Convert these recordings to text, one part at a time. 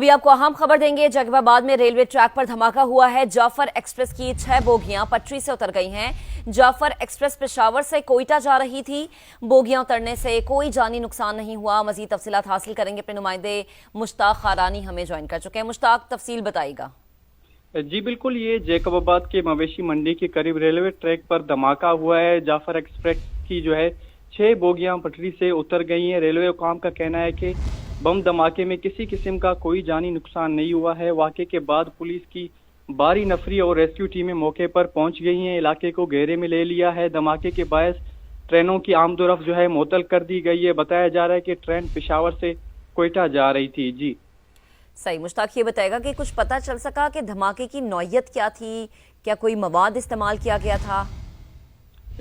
अभी आपको अहम खबर देंगे। जैकबाबाद में रेलवे ट्रैक पर धमाका हुआ है। जाफर एक्सप्रेस की 6 बोगियां पटरी से उतर गई हैं। जाफर एक्सप्रेस पेशावर से कोयटा जा रही थी। बोगियां उतरने से कोई जानी नुकसान नहीं हुआ। मजीद तफसीलात हासिल करेंगे अपने नुमाइंदे मुश्ताक खारानी हमें ज्वाइन कर चुके हैं। मुश्ताक, तफसील बताइएगा। जी बिल्कुल, ये जैकबाबाद के मवेशी मंडी के करीब रेलवे ट्रैक पर धमाका हुआ है। जाफर एक्सप्रेस की 6 बोगियां पटरी से उतर गई हैं। रेलवे हुकाम का कहना है कि बम धमाके में किसी किस्म का कोई जानी नुकसान नहीं हुआ है। वाक़े के बाद पुलिस की भारी नफरी और रेस्क्यू टीमें मौके पर पहुंच गई हैं। इलाके को घेरे में ले लिया है। धमाके के बायस ट्रेनों की आमदोरफ्त मुअत्तल कर दी गई है। बताया जा रहा है कि ट्रेन पेशावर से कोयटा जा रही थी। जी सही। मुश्ताक, ये बताएगा कि कुछ पता चल सका कि धमाके की नौयत क्या थी? क्या कोई मवाद इस्तेमाल किया गया था?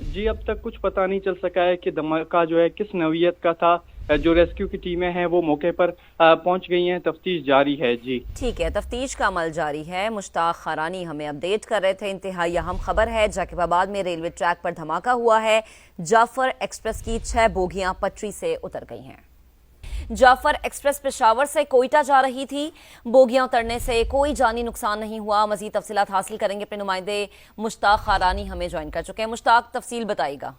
जी, अब तक कुछ पता नहीं चल सका है कि धमाका किस नौयत का था। जो रेस्क्यू की टीमें हैं वो मौके पर पहुंच गई हैं। तफ्तीश जारी है। जी ठीक है, तफ्तीश का अमल जारी है। मुश्ताक खारानी हमें अपडेट कर रहे थे। इंतहाई अहम खबर है। जैकबाबाद में रेलवे ट्रैक पर धमाका हुआ है। जाफर एक्सप्रेस की 6 बोगियां पटरी से उतर गई हैं। जाफर एक्सप्रेस पेशावर से कोयटा जा रही थी। बोगियां उतरने से कोई जानी नुकसान नहीं हुआ। मजीद तफसीलात हासिल करेंगे अपने नुमाइंदे मुश्ताक खारानी हमें ज्वाइन कर चुके हैं। मुश्ताक, तफसील बताइएगा।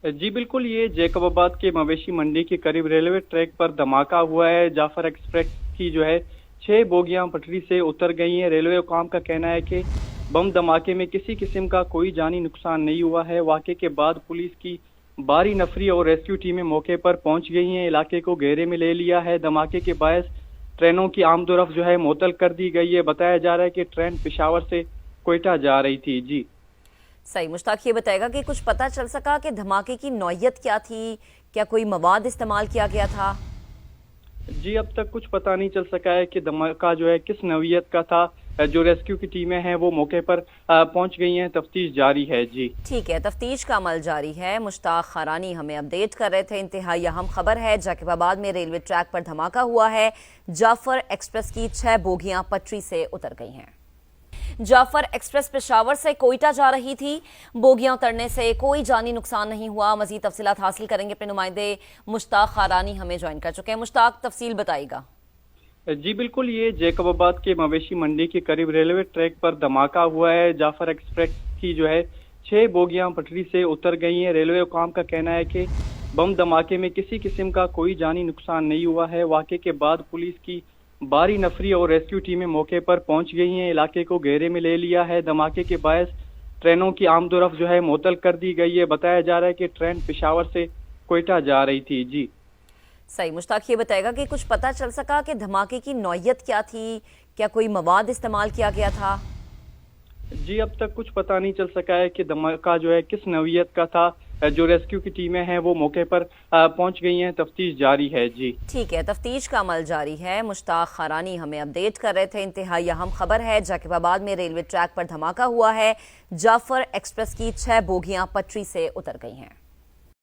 जी बिल्कुल, ये जैकबाबाद के मवेशी मंडी के करीब रेलवे ट्रैक पर धमाका हुआ है। जाफर एक्सप्रेस की 6 बोगियां पटरी से उतर गई हैं। रेलवे हुकाम का कहना है कि बम धमाके में किसी किस्म का कोई जानी नुकसान नहीं हुआ है। वाक़े के बाद पुलिस की भारी नफरी और रेस्क्यू टीमें मौके पर पहुंच गई हैं। इलाके को घेरे में ले लिया है। धमाके के बायस ट्रेनों की आमदोरफ्त मुअत्तल कर दी गई है। बताया जा रहा है कि ट्रेन पेशावर से कोयटा जा रही थी। जी सही। मुश्ताक, ये बताएगा कि कुछ पता चल सका कि धमाके की नौयत क्या थी? क्या कोई मवाद इस्तेमाल किया गया था? जी, अब तक कुछ पता नहीं चल सका है कि धमाका किस नौयत का था। जो रेस्क्यू की टीमें हैं वो मौके पर पहुंच गई हैं। तफ्तीश जारी है। जी ठीक है, तफ्तीश का अमल जारी है। मुश्ताक खारानी हमें अपडेट कर रहे थे। इंतहाई अहम खबर है। जैकबाबाद में रेलवे ट्रैक पर धमाका हुआ है। जाफर एक्सप्रेस की 6 बोगियां पटरी से उतर गई हैं। जाफर एक्सप्रेस पेशावर से कोयटा जा रही थी। बोगियां उतरने से कोई जानी नुकसान नहीं हुआ। मजीद तफसीलात हासिल करेंगे अपने नुमाइंदे मुश्ताक खारानी हमें ज्वाइन कर चुके हैं। मुश्ताक, तफसील बताइएगा। जी बिल्कुल, ये जैकबाबाद के मवेशी मंडी के करीब रेलवे ट्रैक पर धमाका हुआ है। जाफर एक्सप्रेस की 6 बोगियां पटरी से उतर गई हैं। रेलवे हुकाम का कहना है कि बम धमाके में किसी किस्म का कोई जानी नुकसान नहीं हुआ है। वाक़े के बाद पुलिस की भारी नफरी और रेस्क्यू टीमें मौके पर पहुंच गई हैं। इलाके को घेरे में ले लिया है। धमाके के बायस ट्रेनों की आमदोरफ्त मुअत्तल कर दी गई है। बताया जा रहा है कि ट्रेन पेशावर से कोयटा जा रही थी। जी सही। मुश्ताक, ये बताएगा कि कुछ पता चल सका कि धमाके की नौयत क्या थी? क्या कोई मवाद इस्तेमाल किया गया था? जी, अब तक कुछ पता नहीं चल सका है कि धमाका किस नौयत का था। जो रेस्क्यू की टीमें हैं वो मौके पर पहुंच गई हैं। तफ्तीश जारी है। जी ठीक है, तफ्तीश का अमल जारी है। मुश्ताक खारानी हमें अपडेट कर रहे थे। इंतहाई अहम खबर है। जैकबाबाद में रेलवे ट्रैक पर धमाका हुआ है। जाफर एक्सप्रेस की 6 बोगियां पटरी से उतर गई हैं।